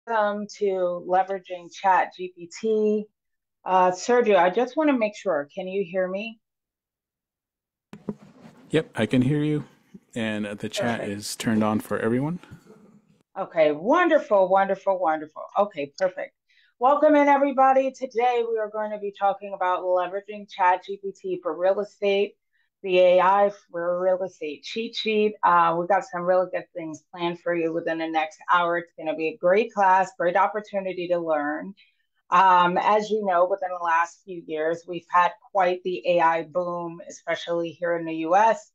Welcome to leveraging ChatGPT. Sergio, I just want to make sure, can you hear me? Yep, I can hear you, and the chat Perfect. is turned on for everyone. Okay, wonderful, wonderful, wonderful. Okay, perfect. Welcome in, everybody. Today we are going to be talking about leveraging ChatGPT for real estate, the AI for real estate cheat sheet. We've got some really good things planned for you within the next hour. It's going to be a great class, great opportunity to learn. As you know, within the last few years, we've had quite the AI boom, especially here in the US.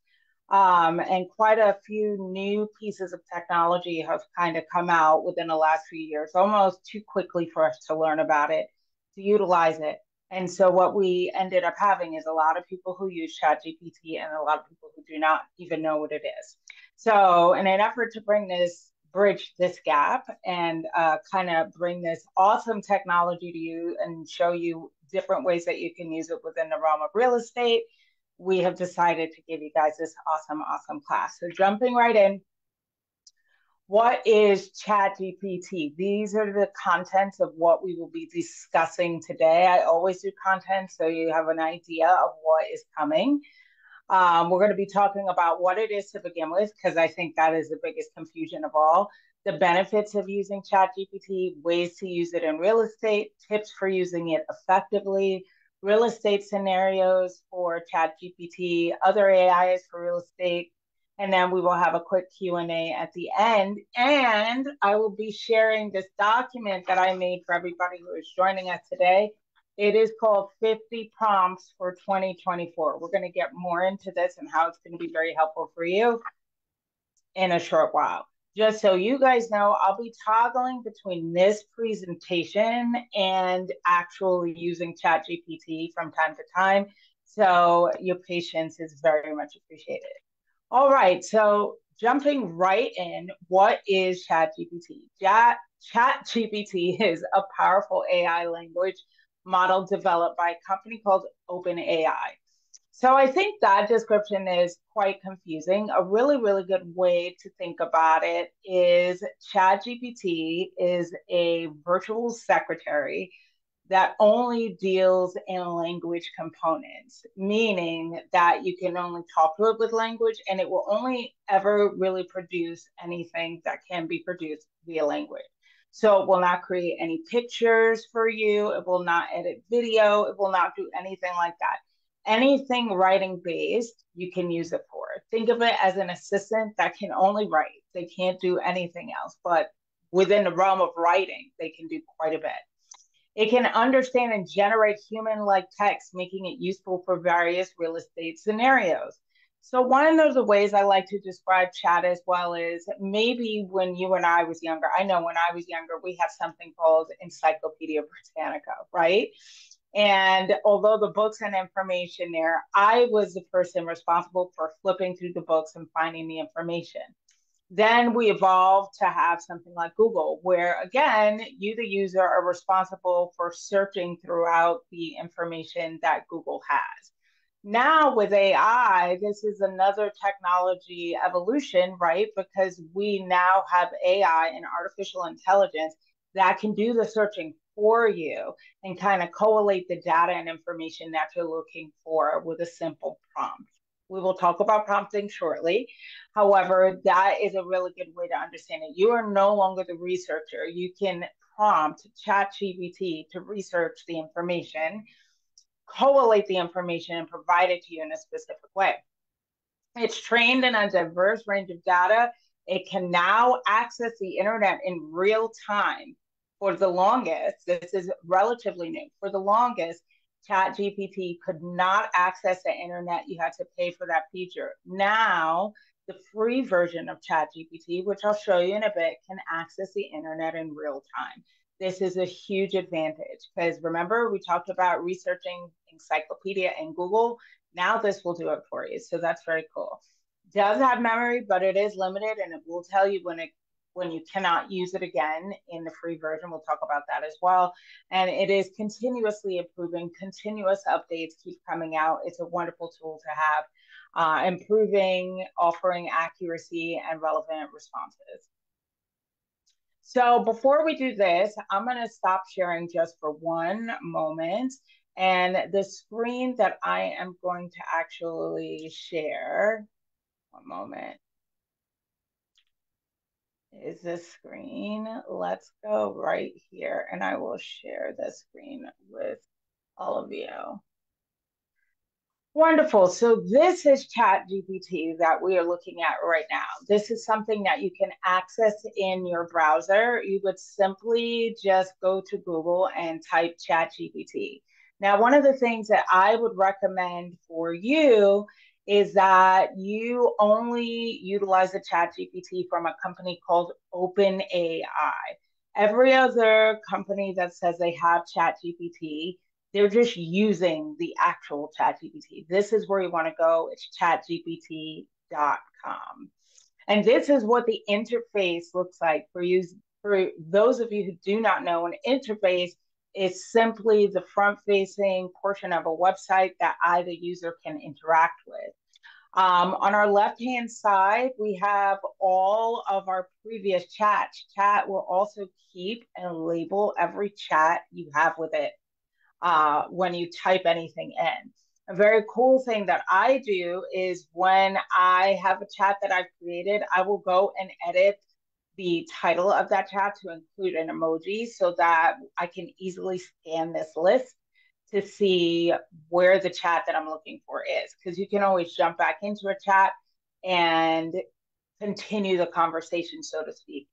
And quite a few new pieces of technology have kind of come out within the last few years, almost too quickly for us to learn about it, to utilize it. And so, what we ended up having is a lot of people who use ChatGPT and a lot of people who do not even know what it is. So, in an effort to bridge this gap and kind of bring this awesome technology to you and show you different ways that you can use it within the realm of real estate, we have decided to give you guys this awesome, awesome class. So jumping right in, what is ChatGPT? These are the contents of what we will be discussing today. I always do content so you have an idea of what is coming. We're going to be talking about what it is to begin with, because I think that is the biggest confusion of all. The benefits of using ChatGPT, ways to use it in real estate, tips for using it effectively, real estate scenarios for ChatGPT, other AIs for real estate, and then we will have a quick Q&A at the end. And I will be sharing this document that I made for everybody who is joining us today. It is called 50 Prompts for 2024. We're going to get more into this and how it's going to be very helpful for you in a short while. Just so you guys know, I'll be toggling between this presentation and actually using ChatGPT from time to time. So your patience is very much appreciated. All right, so jumping right in, what is ChatGPT? ChatGPT is a powerful AI language model developed by a company called OpenAI. So I think that description is quite confusing. A really, really good way to think about it is ChatGPT is a virtual secretary that only deals in language components, meaning that you can only talk to it with language and it will only ever really produce anything that can be produced via language. So it will not create any pictures for you. It will not edit video. It will not do anything like that. Anything writing based, you can use it for. Think of it as an assistant that can only write. They can't do anything else, but within the realm of writing, they can do quite a bit. It can understand and generate human-like text, making it useful for various real estate scenarios. So one of the ways I like to describe chat as well is maybe when you and I was younger, I know when I was younger, we had something called Encyclopedia Britannica, right? And although the books and information there, I was the person responsible for flipping through the books and finding the information. Then we evolved to have something like Google, where again, you, the user, are responsible for searching throughout the information that Google has. Now, with AI, this is another technology evolution, right? Because we now have AI and artificial intelligence that can do the searching for you and kind of collate the data and information that you're looking for with a simple prompt. We will talk about prompting shortly. However, that is a really good way to understand it. You are no longer the researcher. You can prompt ChatGPT to research the information, collate the information, and provide it to you in a specific way. It's trained in a diverse range of data. It can now access the internet in real time. For the longest, this is relatively new. For the longest, ChatGPT could not access the internet. You had to pay for that feature. Now, the free version of ChatGPT, which I'll show you in a bit, can access the internet in real time. This is a huge advantage because remember, we talked about researching Encyclopedia and Google. Now this will do it for you. So that's very cool. It does have memory, but it is limited and it will tell you when you cannot use it again in the free version. We'll talk about that as well. And it is continuously improving, continuous updates keep coming out. It's a wonderful tool to have, improving, offering accuracy and relevant responses. So before we do this, I'm going to stop sharing just for one moment. And the screen that I am going to actually share, one moment, is this screen. Let's go right here and I will share the screen with all of you. Wonderful. So this is ChatGPT that we are looking at right now. This is something that you can access in your browser. You would simply just go to Google and type ChatGPT. Now, one of the things that I would recommend for you is that you only utilize the ChatGPT from a company called OpenAI. Every other company that says they have ChatGPT, they're just using the actual ChatGPT. This is where you want to go. It's chatgpt.com. And this is what the interface looks like for you. For those of you who do not know, an interface is simply the front facing portion of a website that I, the user, can interact with. On our left-hand side, we have all of our previous chats. Chat will also keep and label every chat you have with it when you type anything in. A very cool thing that I do is when I have a chat that I've created, I will go and edit the title of that chat to include an emoji so that I can easily scan this list to see where the chat that I'm looking for is. Because you can always jump back into a chat and continue the conversation, so to speak.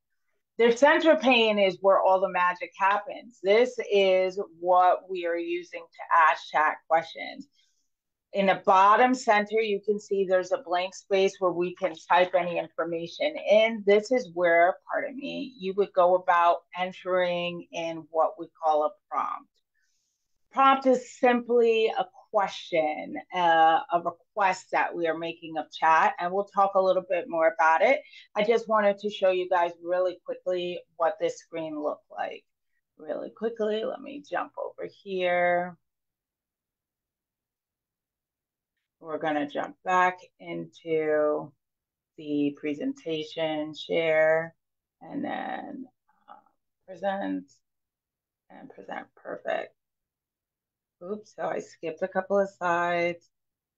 The center pane is where all the magic happens. This is what we are using to ask chat questions. In the bottom center, you can see there's a blank space where we can type any information in. This is where, pardon me, you would go about entering in what we call a prompt. Prompt is simply a question, a request that we are making of chat, and we'll talk a little bit more about it. I just wanted to show you guys really quickly what this screen looked like. Really quickly, let me jump over here. We're going to jump back into the presentation, share, and then present and present. Perfect. Oops, so I skipped a couple of slides.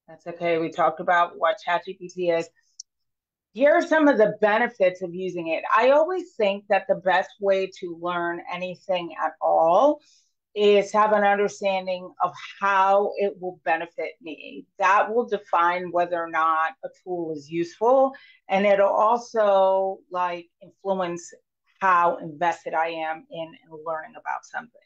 That's okay. We talked about what ChatGPT is. Here are some of the benefits of using it. I always think that the best way to learn anything at all is have an understanding of how it will benefit me. That will define whether or not a tool is useful, and it'll also like influence how invested I am in learning about something.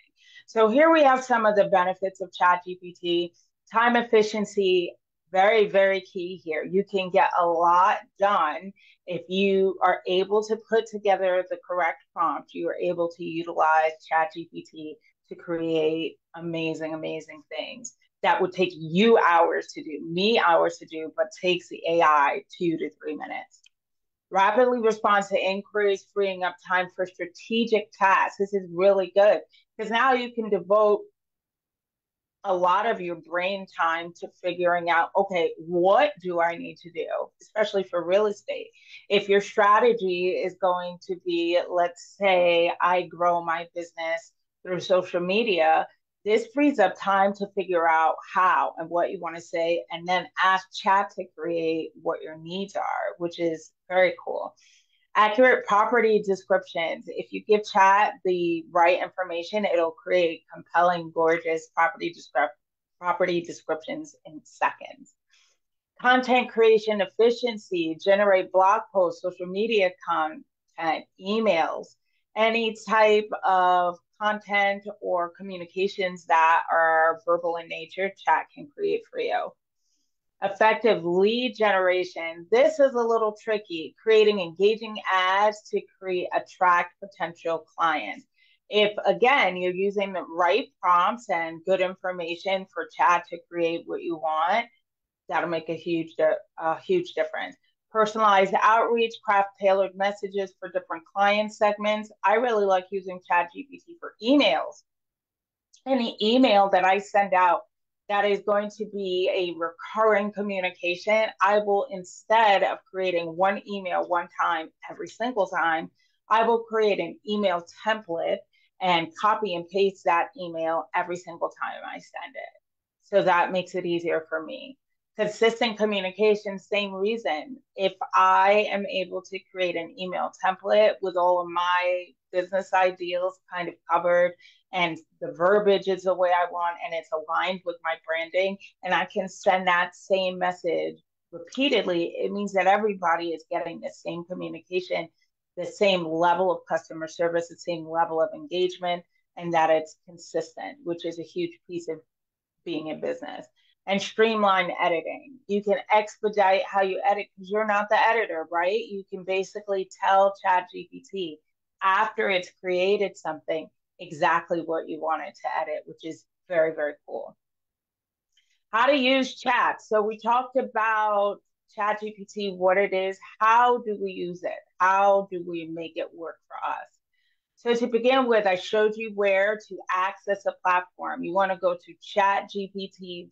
So here we have some of the benefits of ChatGPT. Time efficiency, very, very key here. You can get a lot done if you are able to put together the correct prompt. You are able to utilize ChatGPT to create amazing, amazing things that would take you hours to do, me hours to do, but takes the AI 2 to 3 minutes. Rapidly responds to inquiries, freeing up time for strategic tasks. This is really good because now you can devote a lot of your brain time to figuring out, okay, what do I need to do, especially for real estate? If your strategy is going to be, let's say I grow my business through social media, this frees up time to figure out how and what you want to say, and then ask chat to create what your needs are, which is very cool. Accurate property descriptions. If you give chat the right information, it'll create compelling, gorgeous property descriptions in seconds. Content creation efficiency, generate blog posts, social media content, emails, any type of content or communications that are verbal in nature, chat can create for you. Effective lead generation. This is a little tricky, creating engaging ads to attract potential clients. If, again, you're using the right prompts and good information for chat to create what you want, that'll make a huge difference. Personalized outreach, craft tailored messages for different client segments. I really like using ChatGPT for emails. Any email that I send out that is going to be a recurring communication, I will, instead of creating one email one time every single time, I will create an email template and copy and paste that email every single time I send it. So that makes it easier for me. Consistent communication, same reason. If I am able to create an email template with all of my business ideals kind of covered, and the verbiage is the way I want, and it's aligned with my branding, and I can send that same message repeatedly, it means that everybody is getting the same communication, the same level of customer service, the same level of engagement, and that it's consistent, which is a huge piece of being in business. And streamline editing. You can expedite how you edit because you're not the editor, right? You can basically tell ChatGPT after it's created something exactly what you want it to edit, which is very, very cool. How to use chat. So we talked about ChatGPT, what it is. How do we use it? How do we make it work for us? So to begin with, I showed you where to access a platform. You want to go to chatgpt.com.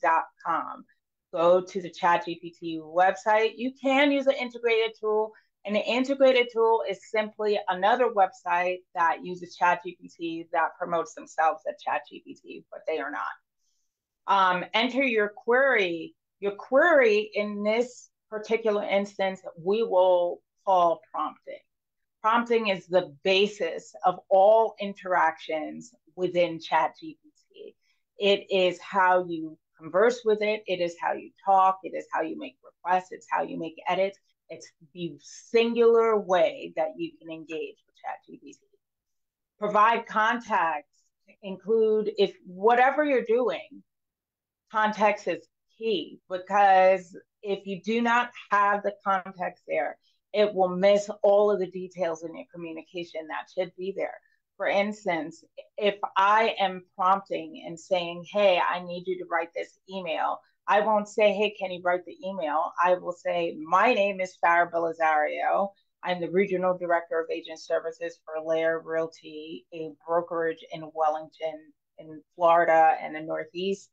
Go to the ChatGPT website. You can use an integrated tool. And the integrated tool is simply another website that uses ChatGPT that promotes themselves as ChatGPT, but they are not. Enter your query. Your query in this particular instance, we will call prompting. Prompting is the basis of all interactions within ChatGPT. It is how you converse with it. It is how you talk. It is how you make requests. It's how you make edits. It's the singular way that you can engage with ChatGPT. Provide context. Include if whatever you're doing, context is key, because if you do not have the context there, it will miss all of the details in your communication that should be there. For instance, if I am prompting and saying, hey, I need you to write this email, I won't say, hey, can you write the email? I will say, my name is Farah Belizario. I'm the Regional Director of Agent Services for Lair Realty, a brokerage in Wellington, in Florida and the Northeast.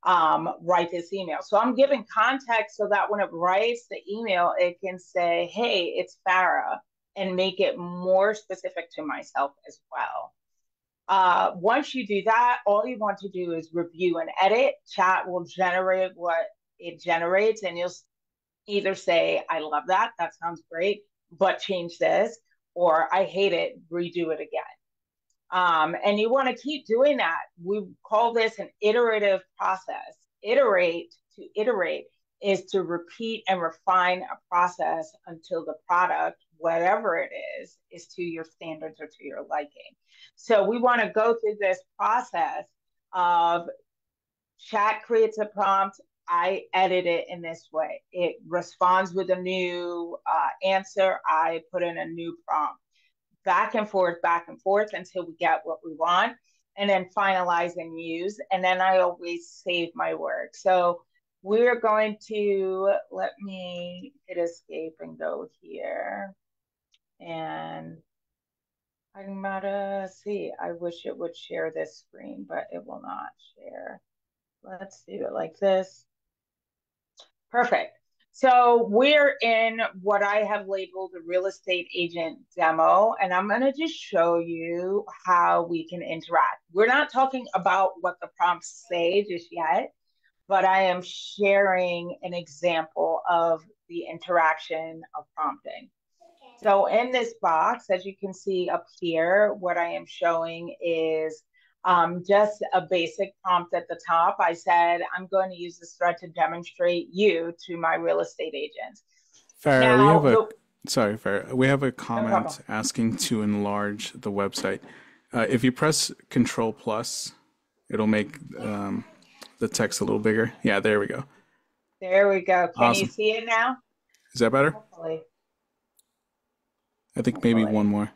Write this email. So I'm giving context so that when it writes the email, it can say, hey, it's Farah, and make it more specific to myself as well. Once you do that, all you want to do is review and edit. Chat will generate what it generates, and you'll either say, I love that, that sounds great, but change this, or I hate it, redo it again. And you want to keep doing that. We call this an iterative process. Iterate to iterate is to repeat and refine a process until the product, whatever it is to your standards or to your liking. So we want to go through this process of chat creates a prompt. I edit it in this way. It responds with a new answer. I put in a new prompt. Back and forth until we get what we want, and then finalize and use. And then I always save my work. So we're going to, let me hit escape and go here. And I'm gonna see, I wish it would share this screen, but it will not share. Let's do it like this. Perfect. So we're in what I have labeled a real estate agent demo, and I'm going to just show you how we can interact. We're not talking about what the prompts say just yet, but I am sharing an example of the interaction of prompting. So in this box, as you can see up here, what I am showing is just a basic prompt at the top. I said, I'm going to use this thread to demonstrate you to my real estate agents. Farah, Now, Farah, we have a no comment problem. asking to enlarge the website. If you press Control Plus, it'll make the text a little bigger. Yeah, there we go. There we go. Can you Awesome. see it now? Is that better? Hopefully. I think maybe one Hopefully. more,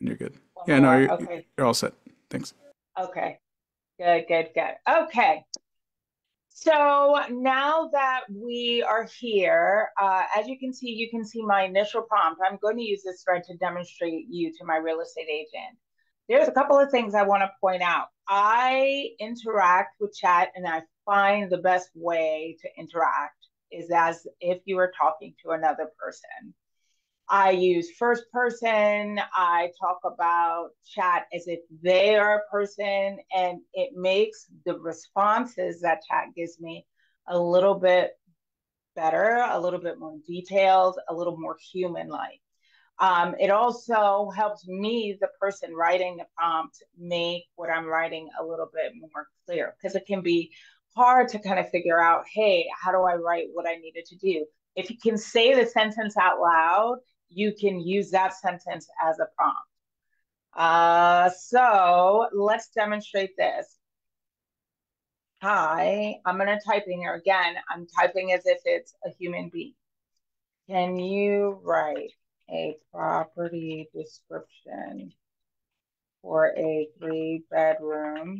and you're good. One Yeah, no, more. Okay. you're all set. Thanks. Okay. Good, good, good. Okay. So now that we are here, as you can see my initial prompt. I'm going to use this thread to demonstrate you to my real estate agent. There's a couple of things I want to point out. I interact with chat, and I find the best way to interact is as if you were talking to another person. I use first person. I talk about chat as if they are a person, and it makes the responses that chat gives me a little bit better, a little bit more detailed, a little more human like. It also helps me, the person writing the prompt, make what I'm writing a little bit more clear because it can be hard to kind of figure out, hey, how do I write what I needed to do? If you can say the sentence out loud, you can use that sentence as a prompt. So let's demonstrate this. Hi, I'm going to type in here again. I'm typing as if it's a human being. Can you write a property description for a 3-bedroom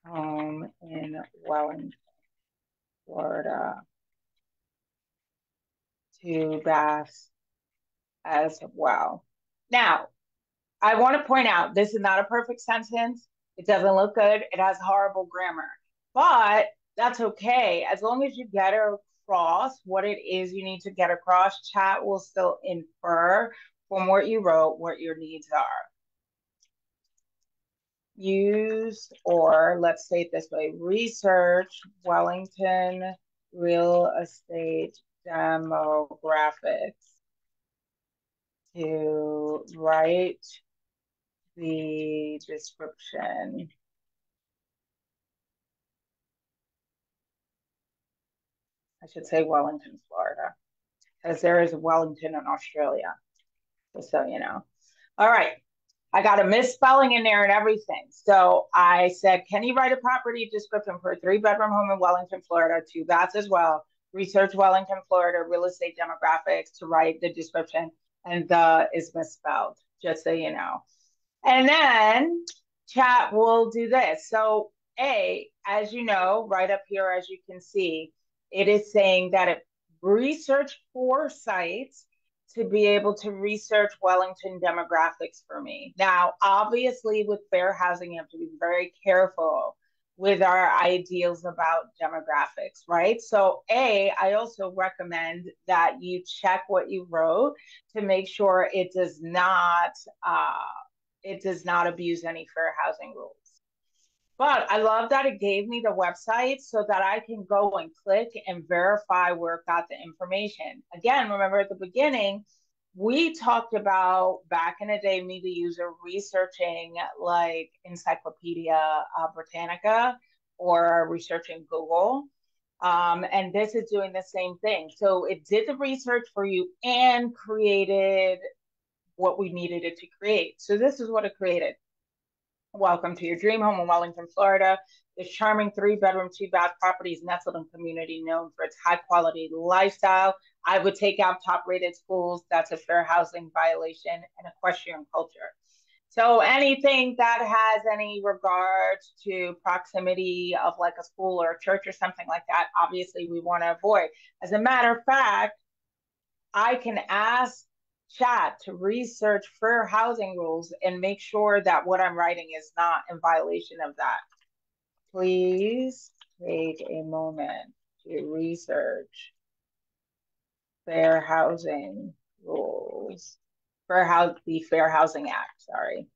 home in Wellington, Florida, 2 baths as well? Now, I want to point out this is not a perfect sentence. It doesn't look good. It has horrible grammar, but that's okay. As long as you get across what it is you need to get across, chat will still infer from what you wrote what your needs are. Use, or let's say it this way, research Wellington real estate demographics to write the description. I should say Wellington, Florida, because there is Wellington in Australia, just so you know. All right. I got a misspelling in there and everything. So I said, can you write a property description for a 3-bedroom home in Wellington, Florida, 2 baths as well? Research Wellington, Florida, real estate demographics to write the description. And the is misspelled, just so you know. And then chat will do this. So as you know, right up here, as you can see, it is saying that it researched 4 sites to be able to research Wellington demographics for me. Now, obviously, with fair housing, you have to be very careful with our ideals about demographics, right? So, I also recommend that you check what you wrote to make sure it does not abuse any fair housing rules. But I love that it gave me the website so that I can go and click and verify where it got the information. Again, remember at the beginning, we talked about back in the day, me, the user, researching like Encyclopedia Britannica or researching Google. And this is doing the same thing. So it did the research for you and created what we needed it to create. So this is what it created. Welcome to your dream home in Wellington, Florida. This charming 3-bedroom, 2-bath property is nestled in a community known for its high-quality lifestyle. I would take out top-rated schools. That's a fair housing violation and equestrian culture. So anything that has any regard to proximity of like a school or a church or something like that, obviously we want to avoid. As a matter of fact, I can ask chat to research fair housing rules and make sure that what I'm writing is not in violation of that. Please take a moment to research fair housing rules. The Fair Housing Act, sorry.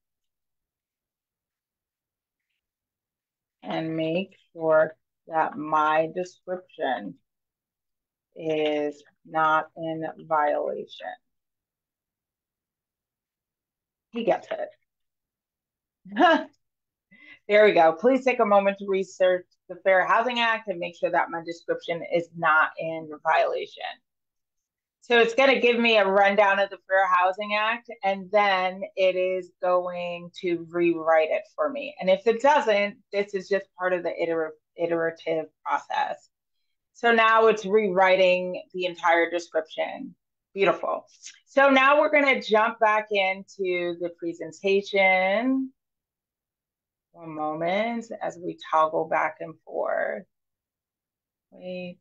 And make sure that my description is not in violation. He gets it. There we go. Please take a moment to research the Fair Housing Act and make sure that my description is not in violation. So it's going to give me a rundown of the Fair Housing Act, and then it is going to rewrite it for me. And if it doesn't, this is just part of the iterative process. So now it's rewriting the entire description. Beautiful. So now we're going to jump back into the presentation. One moment as we toggle back and forth. Wait.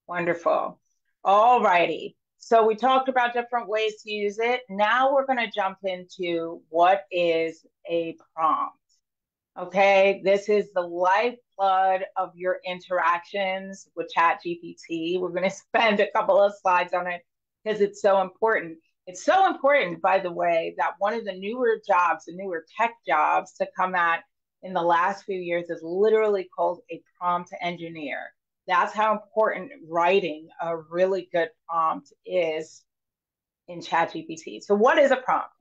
Wonderful. All righty. So we talked about different ways to use it. Now we're going to jump into what is a prompt. Okay, this is the lifeblood of your interactions with ChatGPT. We're going to spend a couple of slides on it because it's so important. It's so important, by the way, that one of the newer jobs, the newer tech jobs to come at in the last few years is literally called a prompt engineer. That's how important writing a really good prompt is in ChatGPT. So, what is a prompt?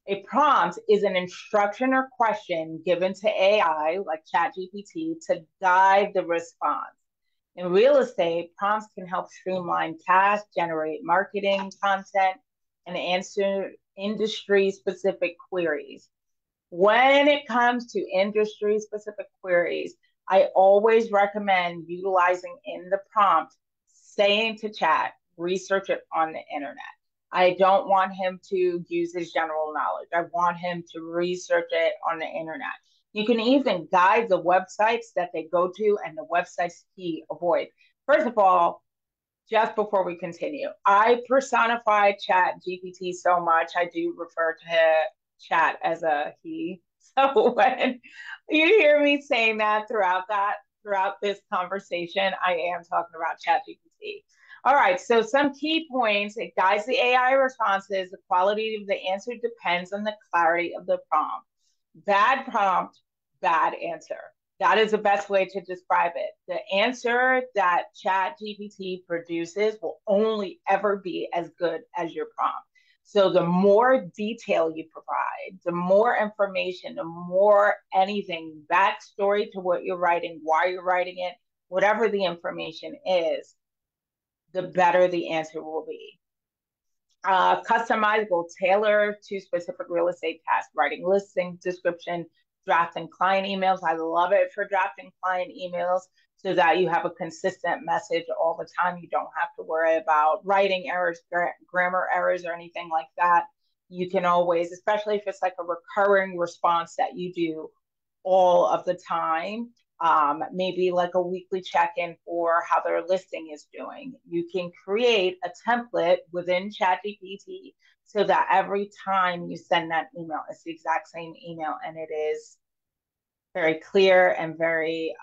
A prompt is an instruction or question given to AI, like ChatGPT, to guide the response. In real estate, prompts can help streamline tasks, generate marketing content, and answer industry specific queries. When it comes to industry specific queries, I always recommend utilizing in the prompt, saying to chat, research it on the internet. I don't want him to use his general knowledge. I want him to research it on the internet. You can even guide the websites that they go to and the websites he avoids. First of all, just before we continue, I personify Chat GPT so much. I do refer to Chat as a he. So when you hear me saying throughout this conversation, I am talking about Chat GPT. All right, so some key points. It guides the AI responses. The quality of the answer depends on the clarity of the prompt. Bad prompt, bad answer. That is the best way to describe it. The answer that ChatGPT produces will only ever be as good as your prompt. So the more detail you provide, the more information, the more anything, backstory to what you're writing, why you're writing it, whatever the information is, the better the answer will be. Customizable, tailor to specific real estate tasks, writing listing description, drafting client emails. I love it for drafting client emails so that you have a consistent message all the time. You don't have to worry about writing errors, grammar errors, or anything like that. You can always, especially if it's like a recurring response that you do all of the time, maybe like a weekly check-in for how their listing is doing. You can create a template within ChatGPT so that every time you send that email, it's the exact same email and it is very clear and very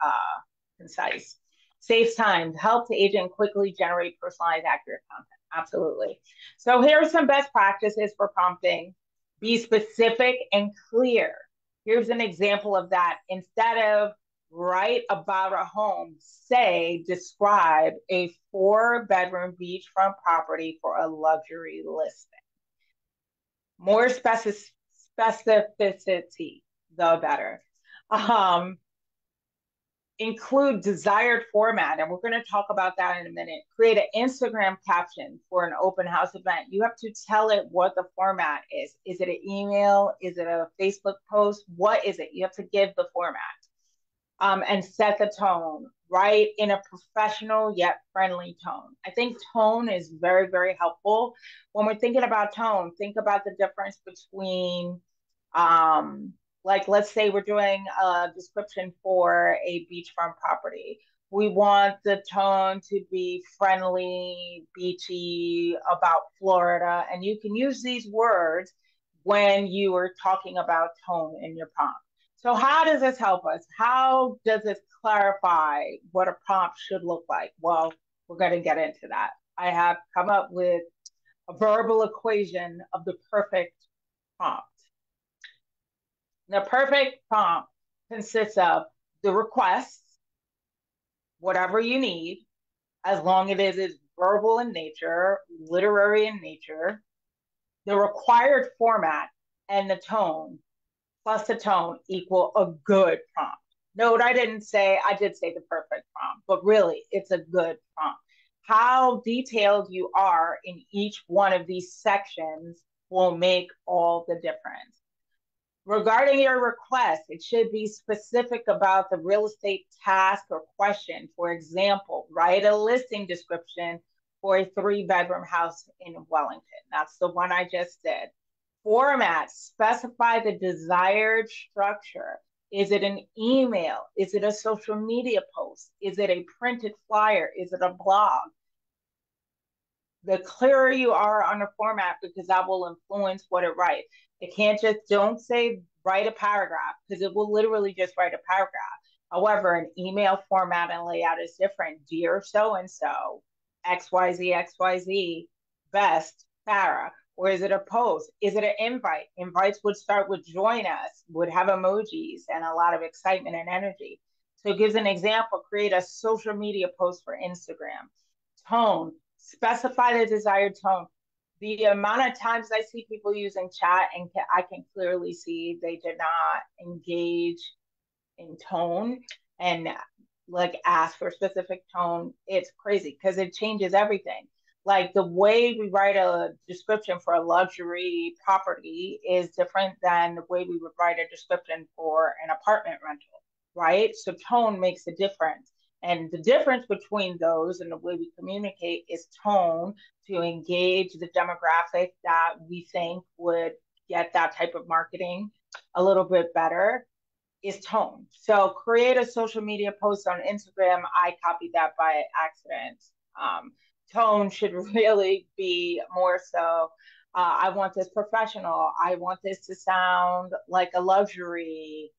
concise. Saves time, help the agent quickly generate personalized, accurate content. Absolutely. So here are some best practices for prompting. Be specific and clear. Here's an example of that. Instead of write about a home, say, describe a 4-bedroom beachfront property for a luxury listing. More specificity, the better. Include desired format, and we're going to talk about that in a minute. Create an Instagram caption for an open house event. You have to tell it what the format is. Is it an email? Is it a Facebook post? What is it? You have to give the format. And set the tone, write in a professional yet friendly tone. I think tone is very, very helpful. When we're thinking about tone, think about the difference between, like, let's say we're doing a description for a beachfront property. We want the tone to be friendly, beachy, about Florida, and you can use these words when you are talking about tone in your prompt. So how does this help us? How does this clarify what a prompt should look like? Well, we're going to get into that. I have come up with a verbal equation of the perfect prompt. The perfect prompt consists of the request, whatever you need, as long as it is verbal in nature, literary in nature, the required format, and the tone plus the tone equal a good prompt. Note, I did say the perfect prompt, but really it's a good prompt. How detailed you are in each one of these sections will make all the difference. Regarding your request, it should be specific about the real estate task or question. For example, write a listing description for a 3-bedroom house in Wellington. That's the one I just did. Format, specify the desired structure. Is it an email? Is it a social media post? Is it a printed flyer? Is it a blog? The clearer you are on the format, because that will influence what it writes. It can't just, don't say write a paragraph, because it will literally just write a paragraph. However, an email format and layout is different. Dear so and so, XYZ, XYZ, best, Farah. Or is it a post? Is it an invite? Invites would start with join us, would have emojis and a lot of excitement and energy. So it gives an example: create a social media post for Instagram. Tone, specify the desired tone. The amount of times I see people using chat, and I can clearly see they did not engage in tone and like ask for specific tone. It's crazy because it changes everything. Like the way we write a description for a luxury property is different than the way we would write a description for an apartment rental, right? So tone makes a difference. And the difference between those and the way we communicate is tone, to engage the demographic that we think would get that type of marketing a little bit better, is tone. So create a social media post on Instagram. I copied that by accident. Tone should really be more so, I want this professional. I want this to sound like a luxury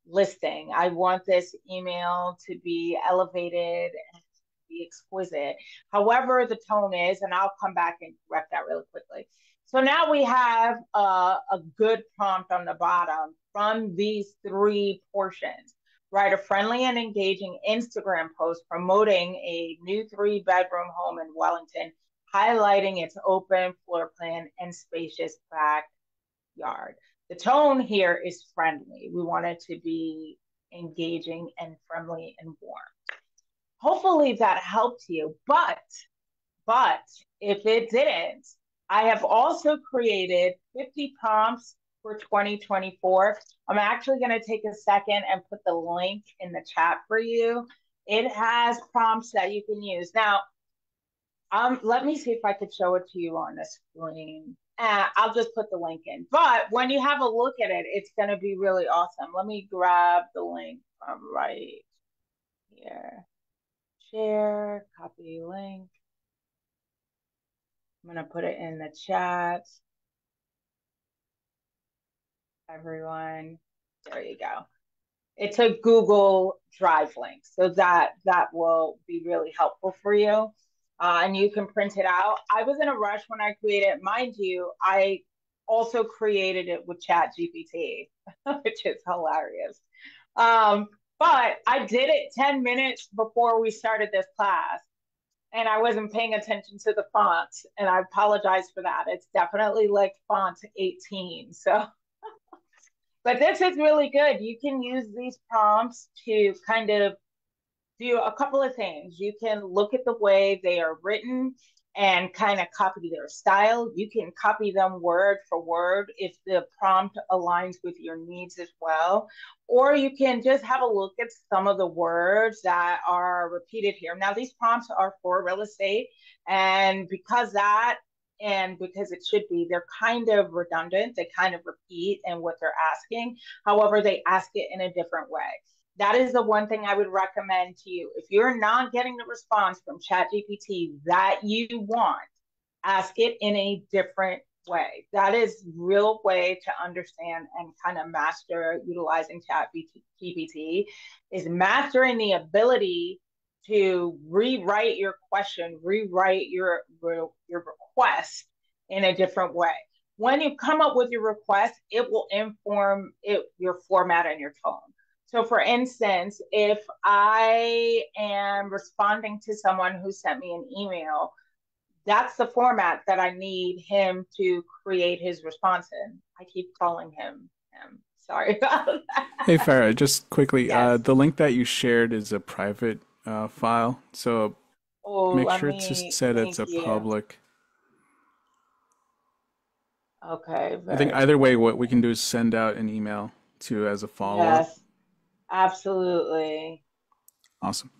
listing. I want this email to be elevated and be exquisite. However, the tone is, and I'll come back and correct that really quickly. So now we have a good prompt on the bottom from these three portions. Write a friendly and engaging Instagram post promoting a new 3-bedroom home in Wellington, highlighting its open floor plan and spacious backyard. The tone here is friendly. We want it to be engaging and friendly and warm. Hopefully that helped you. But if it didn't, I have also created 50 prompts for 2024. I'm actually going to take a second and put the link in the chat for you. It has prompts that you can use. Now, let me see if I could show it to you on the screen. I'll just put the link in. But when you have a look at it, it's going to be really awesome. Let me grab the link from right here. Share, copy link. I'm going to put it in the chat. Everyone, there you go. It's a Google Drive link, so that will be really helpful for you. And you can print it out. I was in a rush when I created it. Mind you, I also created it with ChatGPT, which is hilarious. But I did it 10 minutes before we started this class, and I wasn't paying attention to the font, and I apologize for that. It's definitely like font 18. So, but this is really good. You can use these prompts to kind of do a couple of things. You can look at the way they are written and kind of copy their style. You can copy them word for word if the prompt aligns with your needs as well. Or you can just have a look at some of the words that are repeated here. Now, these prompts are for real estate, and because it should be, they're kind of redundant. They kind of repeat in what they're asking. However, they ask it in a different way. That is the one thing I would recommend to you. If you're not getting the response from ChatGPT that you want, ask it in a different way. That is real way to understand and kind of master utilizing ChatGPT, is mastering the ability to rewrite your question, rewrite your request in a different way. When you come up with your request, it will inform your format and your tone. So for instance, if I am responding to someone who sent me an email, that's the format that I need him to create his response in. I keep calling him him. Sorry about that. Hey Farah, just quickly, Yes. the link that you shared is a private file, so Oh, make let sure to me, set it's thank a you. public. Okay, I think very either way, cool. what we can do is send out an email to as a follow-up. Yes, absolutely. Awesome.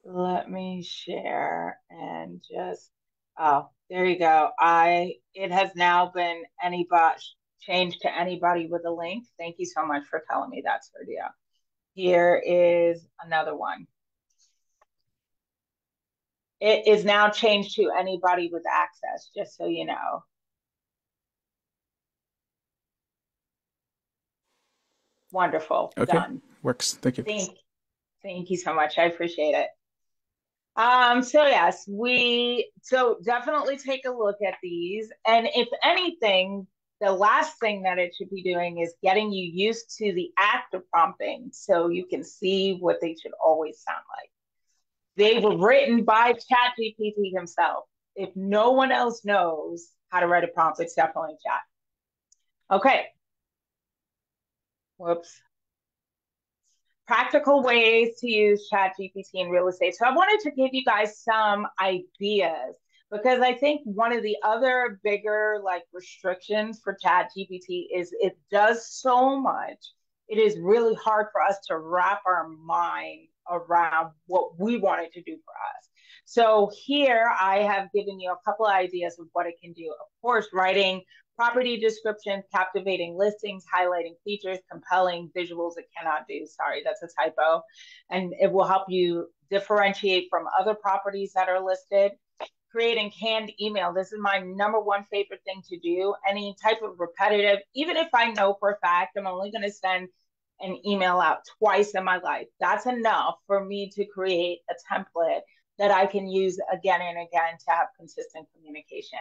Let me share and just, oh, there you go. It has now been anybody changed to anybody with a link. Thank you so much for telling me that, Sergio. Here is another one. It is now changed to anybody with access, just so you know. Wonderful. Okay, Done. works. Thank you. Thank, thank you so much. I appreciate it. So yes, so definitely take a look at these. And if anything, the last thing that it should be doing is getting you used to the act of prompting so you can see what they should always sound like. They were written by ChatGPT himself. If no one else knows how to write a prompt, it's definitely Chat. Okay. Whoops. Practical ways to use ChatGPT in real estate. So I wanted to give you guys some ideas because I think one of the other bigger like restrictions for ChatGPT is it does so much. It is really hard for us to wrap our mind around what we want it to do for us. So here I have given you a couple of ideas of what it can do. Of course, writing property description, captivating listings, highlighting features, compelling visuals it cannot do. Sorry, that's a typo. And it will help you differentiate from other properties that are listed. Creating canned email. This is my number one favorite thing to do. Any type of repetitive, even if I know for a fact I'm only going to send an email out twice in my life, that's enough for me to create a template that I can use again and again to have consistent communication.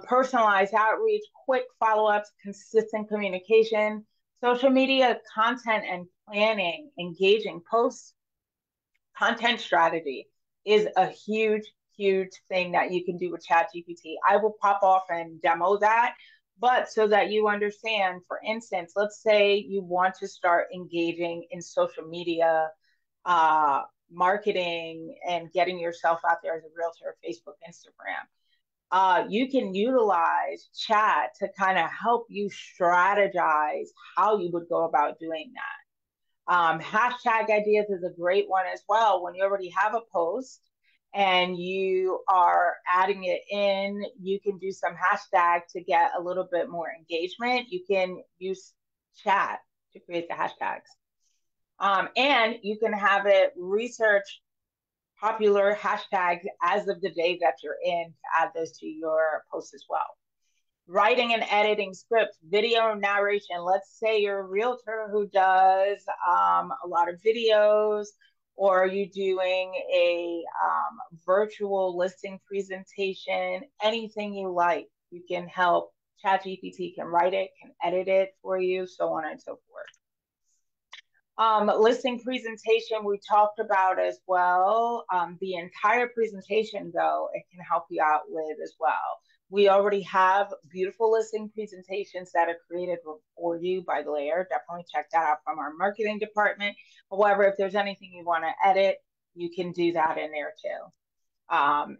Personalized outreach, quick follow-ups, consistent communication, social media content and planning, engaging posts, content strategy is a huge, huge thing that you can do with ChatGPT. I will pop off and demo that, but so that you understand, for instance, let's say you want to start engaging in social media, marketing, and getting yourself out there as a realtor, Facebook, Instagram. You can utilize chat to kind of help you strategize how you would go about doing that. Hashtag ideas is a great one as well. When you already have a post and you are adding it in, you can do some hashtag to get a little bit more engagement. You can use chat to create the hashtags. And you can have it research popular hashtags as of the day that you're in to add those to your post as well. Writing and editing scripts, video narration. Let's say you're a realtor who does a lot of videos, or you doing a virtual listing presentation, anything you like, you can help. ChatGPT can write it, can edit it for you, so on and so forth. Listing presentation we talked about as well. The entire presentation, though, it can help you out with as well. We already have beautiful listing presentations that are created for you by Layer. Definitely check that out from our marketing department. However, if there's anything you want to edit, you can do that in there too.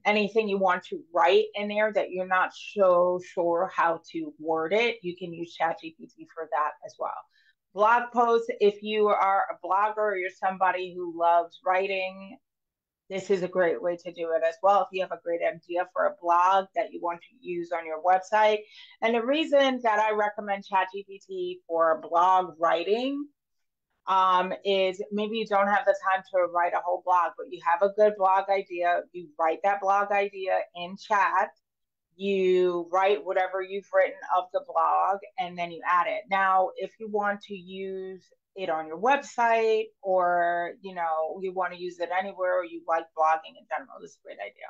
Anything you want to write in there that you're not so sure how to word it, you can use ChatGPT for that as well. Blog posts, if you are a blogger or you're somebody who loves writing, this is a great way to do it as well. If you have a great idea for a blog that you want to use on your website. And the reason that I recommend ChatGPT for blog writing is maybe you don't have the time to write a whole blog, but you have a good blog idea. You write that blog idea in chat, you write whatever you've written of the blog, and then you add it. Now, if you want to use it on your website, or you want to use it anywhere, or you like blogging in general, this is a great idea.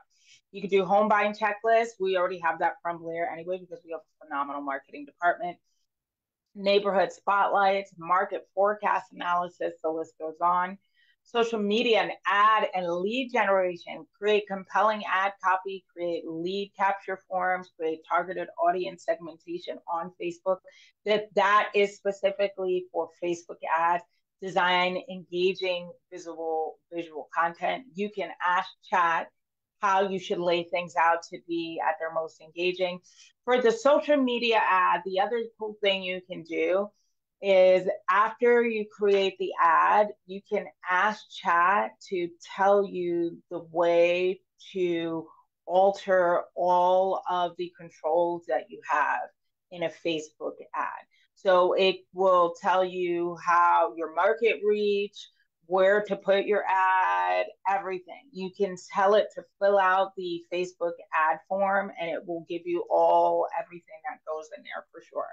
You could do home buying checklist. We already have that from Blair anyway because we have a phenomenal marketing department. Neighborhood spotlights, market forecast analysis, the list goes on. Social media and ad and lead generation, create compelling ad copy, create lead capture forms, create targeted audience segmentation on Facebook. That is specifically for Facebook ads. Design engaging visual content. You can ask chat how you should lay things out to be at their most engaging. For the social media ad, the other cool thing you can do is after you create the ad, you can ask chat to tell you the way to alter all of the controls that you have in a Facebook ad. So it will tell you how your market reach, where to put your ad, everything. You can tell it to fill out the Facebook ad form and it will give you everything that goes in there for sure.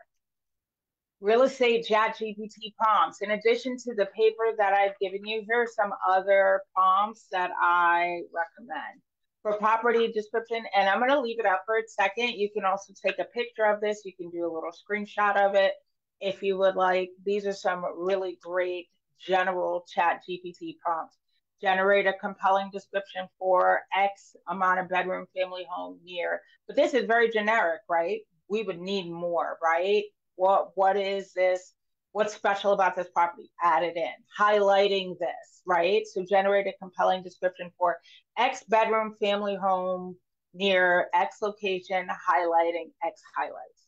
Real estate ChatGPT prompts. In addition to the paper that I've given you, here are some other prompts that I recommend. For property description, and I'm going to leave it up for a second. You can also take a picture of this. You can do a little screenshot of it if you would like. These are some really great general ChatGPT prompts. Generate a compelling description for X amount of bedroom family home near. But this is very generic, right? We would need more, right? What is this? What's special about this property? Add it in. Highlighting this, right? So generate a compelling description for X bedroom family home near X location, highlighting X highlights.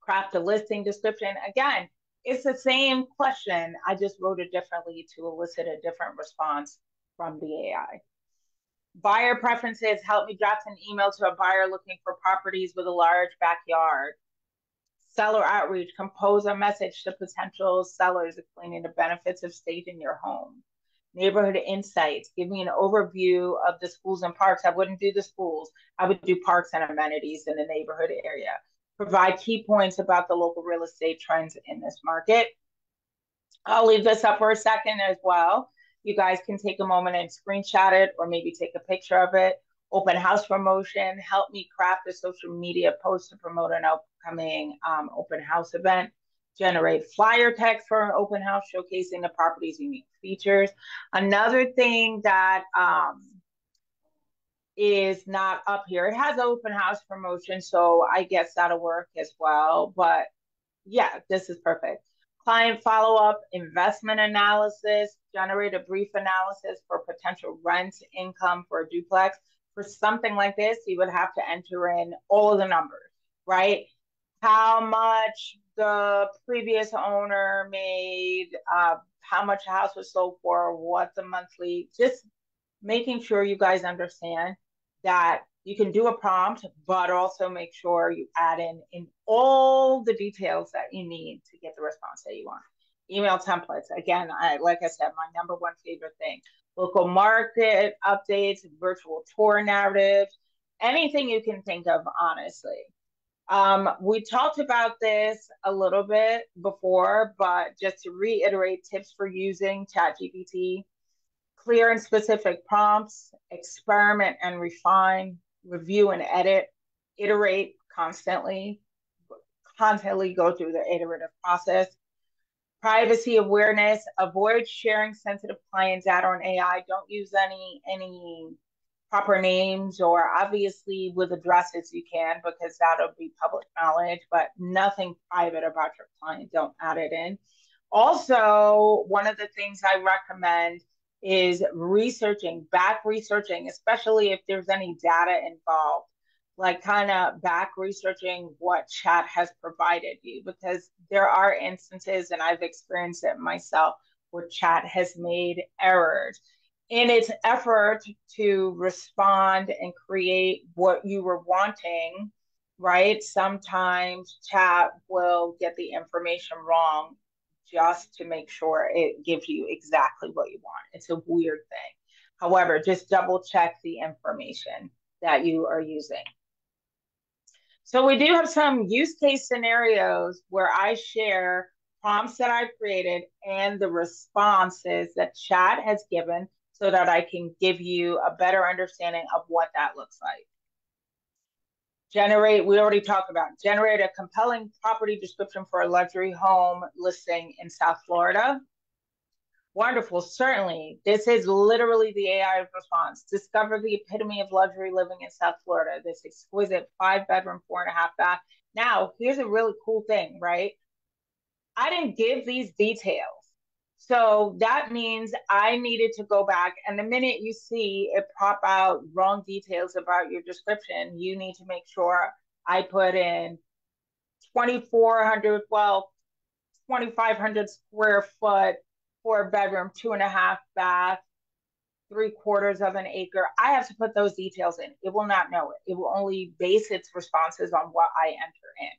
Craft a listing description. Again, it's the same question. I just wrote it differently to elicit a different response from the AI. Buyer preferences. Help me draft an email to a buyer looking for properties with a large backyard. Seller outreach. Compose a message to potential sellers explaining the benefits of staging your home. Neighborhood insights. Give me an overview of the schools and parks. I wouldn't do the schools. I would do parks and amenities in the neighborhood area. Provide key points about the local real estate trends in this market. I'll leave this up for a second as well. You guys can take a moment and screenshot it or maybe take a picture of it. Open house promotion. Help me craft a social media post to promote an upcoming open house event. Generate flyer text for an open house showcasing the property's unique features. Another thing that is not up here, it has open house promotion, so I guess that'll work as well. But yeah, this is perfect. Client follow-up, investment analysis, generate a brief analysis for potential rent income for a duplex. For something like this, you would have to enter in all of the numbers, right? How much the previous owner made, how much a house was sold for, what the monthly, just making sure you guys understand that you can do a prompt, but also make sure you add in all the details that you need to get the response that you want. Email templates. Again, like I said, my number one favorite thing. Local market updates, virtual tour narratives, anything you can think of, honestly. We talked about this a little bit before, but just to reiterate tips for using ChatGPT: clear and specific prompts, experiment and refine, review and edit, iterate constantly go through the iterative process. Privacy awareness, avoid sharing sensitive client data on AI. Don't use any proper names, or obviously with addresses you can, because that'll be public knowledge, but nothing private about your client. Don't add it in. Also, one of the things I recommend is back researching, especially if there's any data involved, like kind of back researching what chat has provided you, because there are instances, and I've experienced it myself, where chat has made errors in its effort to respond and create what you were wanting, right? Sometimes chat will get the information wrong just to make sure it gives you exactly what you want. It's a weird thing. However, just double check the information that you are using. So we do have some use case scenarios where I share prompts that I've created and the responses that chat has given, so that I can give you a better understanding of what that looks like. We already talked about, generate a compelling property description for a luxury home listing in South Florida. Wonderful, certainly. This is literally the AI response. Discover the epitome of luxury living in South Florida. This exquisite 5-bedroom, 4.5 bath. Now, here's a really cool thing, right? I didn't give these details. So that means I needed to go back, and the minute you see it pop out wrong details about your description, you need to make sure I put in 2,400, well, 2,500 square foot, 4-bedroom, 2.5 bath, 3/4 of an acre. I have to put those details in. It will not know it. It will only base its responses on what I enter in.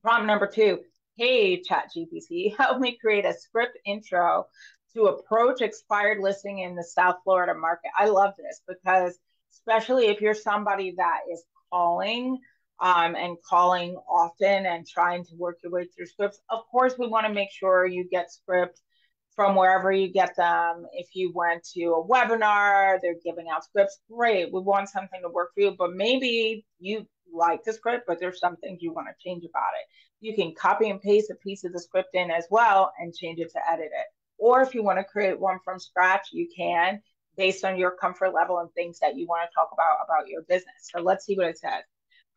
Prompt number 2. Hey, ChatGPT, help me create a script intro to approach expired listing in the South Florida market. I love this because especially if you're somebody that is calling and calling often and trying to work your way through scripts, of course, we want to make sure you get scripts from wherever you get them. If you went to a webinar, they're giving out scripts, great. We want something to work for you, but maybe you like the script, but there's some things you want to change about it. You can copy and paste a piece of the script in as well and change it to edit it. Or if you want to create one from scratch, you can, based on your comfort level and things that you want to talk about your business. So let's see what it says.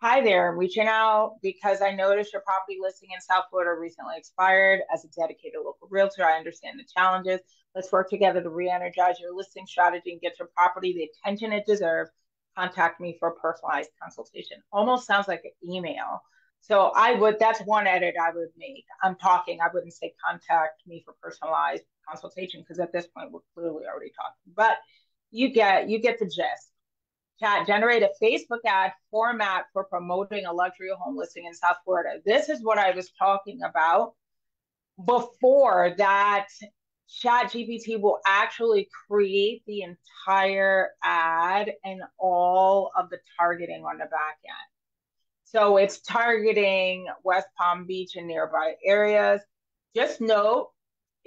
Hi there, I'm reaching out because I noticed your property listing in South Florida recently expired. As a dedicated local realtor, I understand the challenges. Let's work together to re-energize your listing strategy and get your property the attention it deserves. Contact me for a personalized consultation. Almost sounds like an email. So that's one edit I would make. I wouldn't say contact me for personalized consultation because at this point we're clearly already talking. But you get the gist. Chat, generate a Facebook ad format for promoting a luxury home listing in South Florida. This is what I was talking about before, that ChatGPT will actually create the entire ad and all of the targeting on the back end. So it's targeting West Palm Beach and nearby areas. Just note,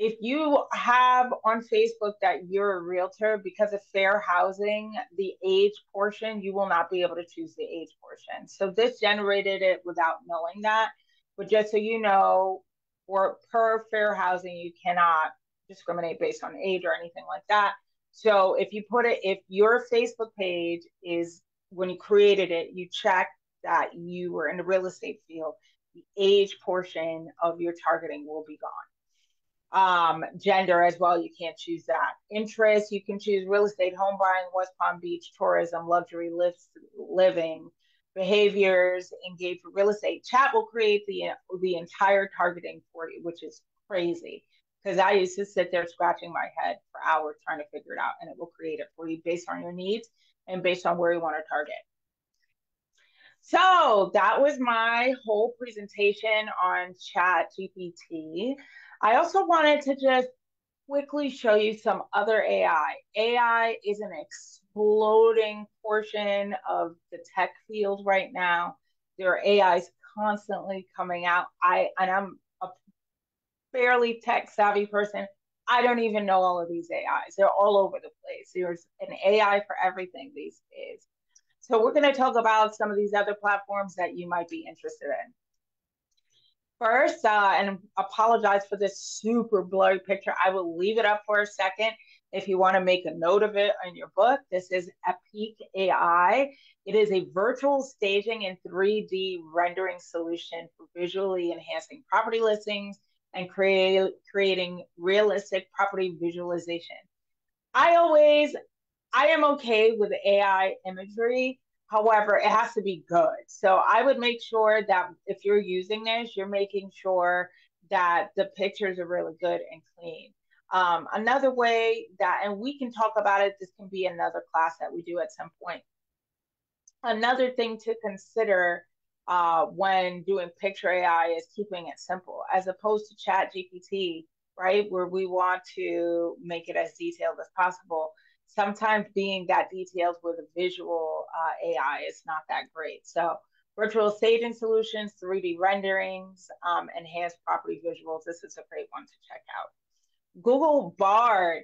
if you have on Facebook that you're a realtor, because of fair housing, the age portion, you will not be able to choose the age portion. So this generated it without knowing that. But just so you know, per fair housing, you cannot discriminate based on age or anything like that. So if your Facebook page is, when you created it, you check that you were in the real estate field, the age portion of your targeting will be gone. Gender as well, you can't choose that. Interest, you can choose real estate, home buying, West Palm Beach, tourism, luxury living. Behaviors, engage with real estate. Chat will create the entire targeting for you, which is crazy because I used to sit there scratching my head for hours trying to figure it out, and it will create it for you based on your needs and based on where you want to target. So that was my whole presentation on ChatGPT. I also wanted to just quickly show you some other AI. AI is an exploding portion of the tech field right now. There are AIs constantly coming out. I'm a fairly tech savvy person. I don't even know all of these AIs. They're all over the place. There's an AI for everything these days. So we're going to talk about some of these other platforms that you might be interested in. First, and apologize for this super blurry picture. I will leave it up for a second if you want to make a note of it in your book. This is Epic AI. It is a virtual staging and 3D rendering solution for visually enhancing property listings and creating realistic property visualization. I am okay with AI imagery. However, it has to be good. So I would make sure that if you're using this, you're making sure that the pictures are really good and clean. Another way that, and we can talk about it, this can be another class that we do at some point. Another thing to consider when doing picture AI is keeping it simple, as opposed to ChatGPT, right, where we want to make it as detailed as possible. Sometimes being that detailed with a visual AI is not that great. So virtual staging solutions, 3D renderings, enhanced property visuals. This is a great one to check out. Google Bard.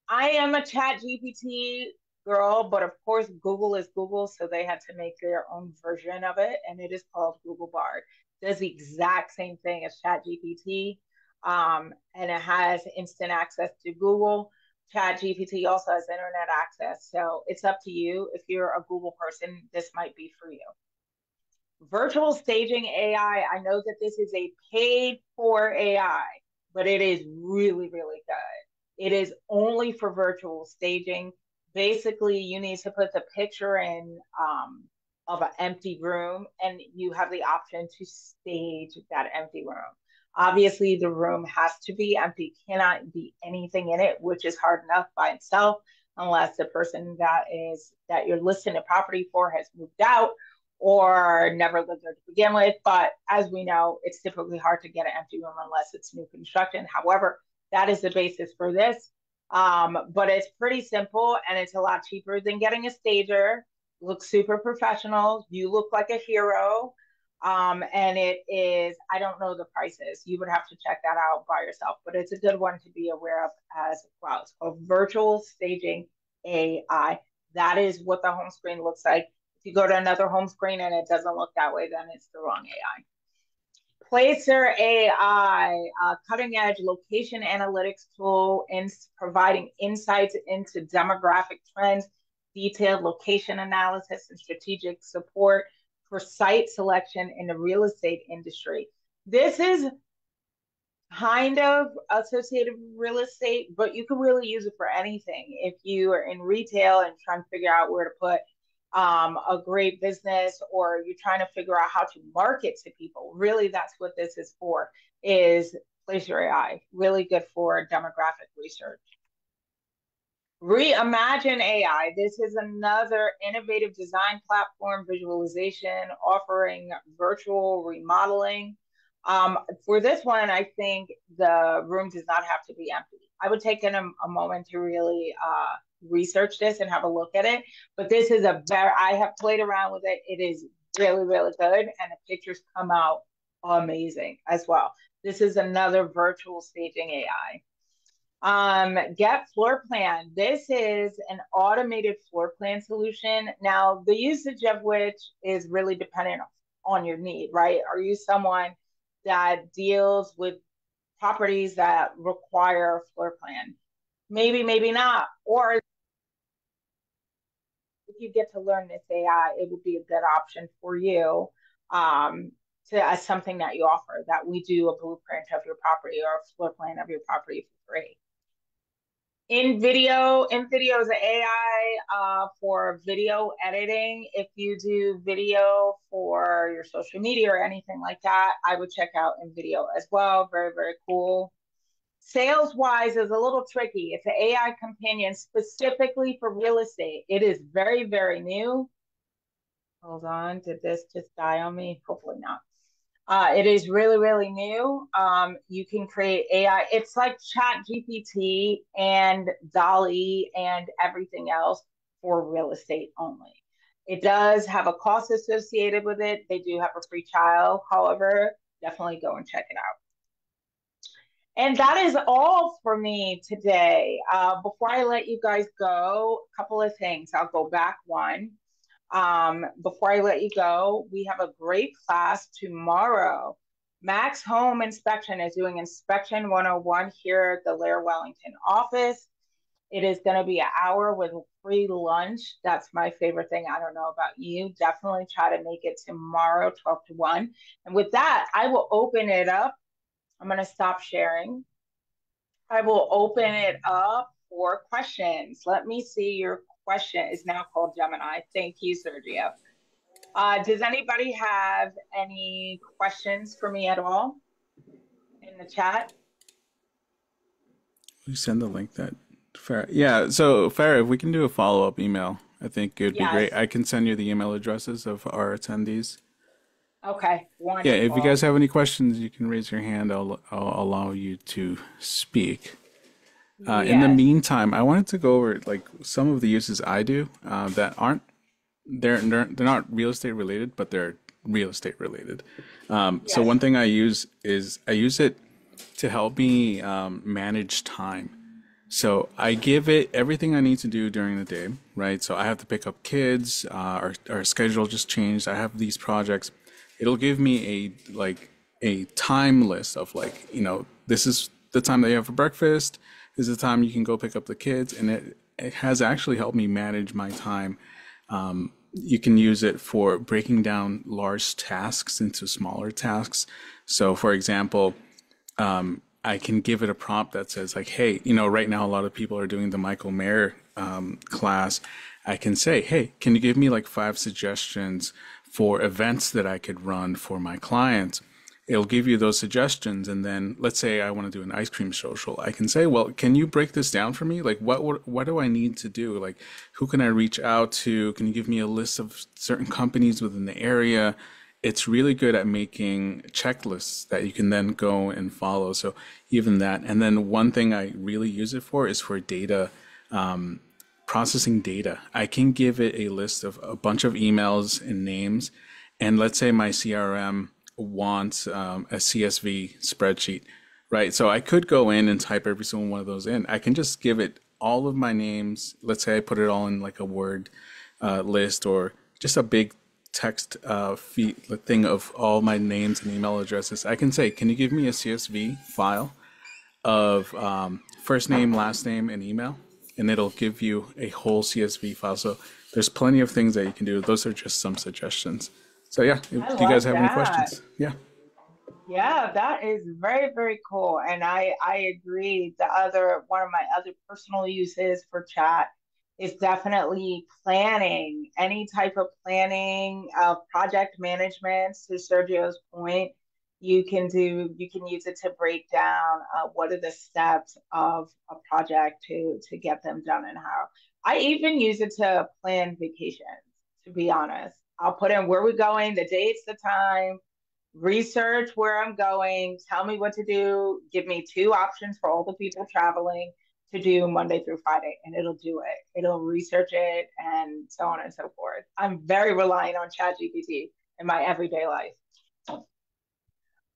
I am a ChatGPT girl, but of course Google is Google, so they had to make their own version of it, and it is called Google Bard. It does the exact same thing as ChatGPT, and it has instant access to Google. ChatGPT also has internet access, so it's up to you. If you're a Google person, this might be for you. Virtual staging AI. I know that this is a paid for AI, but it is really, really good. It is only for virtual staging. Basically, you need to put the picture in of an empty room, and you have the option to stage that empty room. Obviously, the room has to be empty, cannot be anything in it, which is hard enough by itself, unless the person that you're listing the property for has moved out or never lived there to begin with. But as we know, it's typically hard to get an empty room unless it's new construction. However, That is the basis for this. But it's pretty simple and it's a lot cheaper than getting a stager. Looks super professional. You look like a hero. And it is, I don't know the prices. You would have to check that out by yourself, but it's a good one to be aware of as well. It's called Virtual Staging AI. That is what the home screen looks like. If you go to another home screen and it doesn't look that way, then it's the wrong AI. Placer AI, a cutting edge location analytics tool in providing insights into demographic trends, detailed location analysis, and strategic support for site selection in the real estate industry. This is kind of associated with real estate, but you can really use it for anything. If you are in retail and trying to figure out where to put a great business, or you're trying to figure out how to market to people, really that's what this is for, is Placer AI, really good for demographic research. Reimagine AI. This is another innovative design platform visualization offering virtual remodeling. For this one, I think the room does not have to be empty. I would take in a moment to really research this and have a look at it. But this is I have played around with it. It is really, really good. And the pictures come out amazing as well. This is another virtual staging AI. Get floor plan. This is an automated floor plan solution. Now, the usage of which is really dependent on your need, right? Are you someone that deals with properties that require a floor plan? Maybe, maybe not. Or if you get to learn this AI, it would be a good option for you as something that you offer, that we do a blueprint of your property or a floor plan of your property for free. InVideo is an AI for video editing. If you do video for your social media or anything like that, I would check out InVideo as well. Very, very cool. Sales-wise is a little tricky. It's an AI companion specifically for real estate. It is very, very new. Hold on, did this just die on me? Hopefully not. It is really, really new. You can create AI. It's like ChatGPT and Dolly and everything else for real estate only. It does have a cost associated with it. They do have a free trial. However, definitely go and check it out. And that is all for me today. Before I let you guys go, a couple of things. I'll go back one. Before I let you go, we have a great class tomorrow. Max Home Inspection is doing Inspection 101 here at the Lair Wellington office. It is going to be an hour with free lunch. That's my favorite thing. I don't know about you. Definitely try to make it tomorrow, 12 to 1. And with that, I will open it up. I'm going to stop sharing. I will open it up for questions. Let me see your question. Is now called Gemini. Thank you, Sergio. Does anybody have any questions for me at all in the chat? You send the link that Farah. Yeah, so Farah, if we can do a follow-up email, I think it would be great. I can send you the email addresses of our attendees. Okay, wonderful. Yeah, if you guys have any questions, you can raise your hand. I'll allow you to speak. In the meantime, I wanted to go over like some of the uses I do that aren't they're not real estate related, but they're real estate related. So one thing I use is I use it to help me manage time. So I give it everything I need to do during the day, right? So I have to pick up kids, our schedule just changed. I have these projects. It'll give me a time list of like, this is the time that you have for breakfast. This is the time you can go pick up the kids. And it has actually helped me manage my time. You can use it for breaking down large tasks into smaller tasks. So for example, I can give it a prompt that says like, hey, right now a lot of people are doing the Michael Mayer class. I can say, hey, can you give me like 5 suggestions for events that I could run for my clients? It'll give you those suggestions. And then let's say I want to do an ice cream social. I can say, well, can you break this down for me? Like, what do I need to do? Like, who can I reach out to? Can you give me a list of certain companies within the area? it's really good at making checklists that you can then go and follow. So even that. And then one thing I really use it for is for data, processing data. I can give it a list of a bunch of emails and names. And let's say my CRM wants a CSV spreadsheet, right? So I could go in and type every single one of those in. I can just give it all of my names. Let's say I put it all in like a Word list or just a big text thing of all my names and email addresses. I can say, can you give me a CSV file of first name, last name, and email? And it'll give you a whole CSV file. So there's plenty of things that you can do. Those are just some suggestions. So yeah, do I you guys love have any that. questions? Yeah. Yeah, that is very, very cool. And I agree. The other one of my other personal uses for chat is definitely planning, any type of planning, project management. To Sergio's point, you can use it to break down what are the steps of a project to get them done and how. I even use it to plan vacations, to be honest. I'll put in where we're going, the dates, the time, research where I'm going, tell me what to do, give me two options for all the people traveling to do Monday through Friday, and it'll do it. It'll research it and so on and so forth. I'm very reliant on ChatGPT in my everyday life.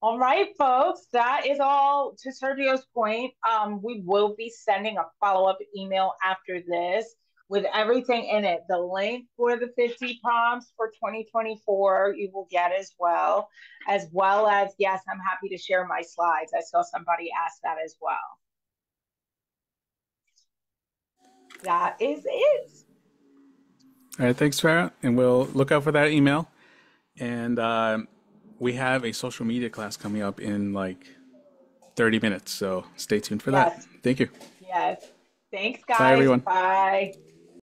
All right, folks, that is all to Sergio's point. We will be sending a follow-up email after this with everything in it. The link for the 50 prompts for 2024 you will get as well as, yes, I'm happy to share my slides. I saw somebody ask that as well. That is it. All right. Thanks, Farah. And we'll look out for that email. And we have a social media class coming up in like 30 minutes. So stay tuned for that. Yes, Thank you. yes. Thanks, Bye, guys. everyone. Bye.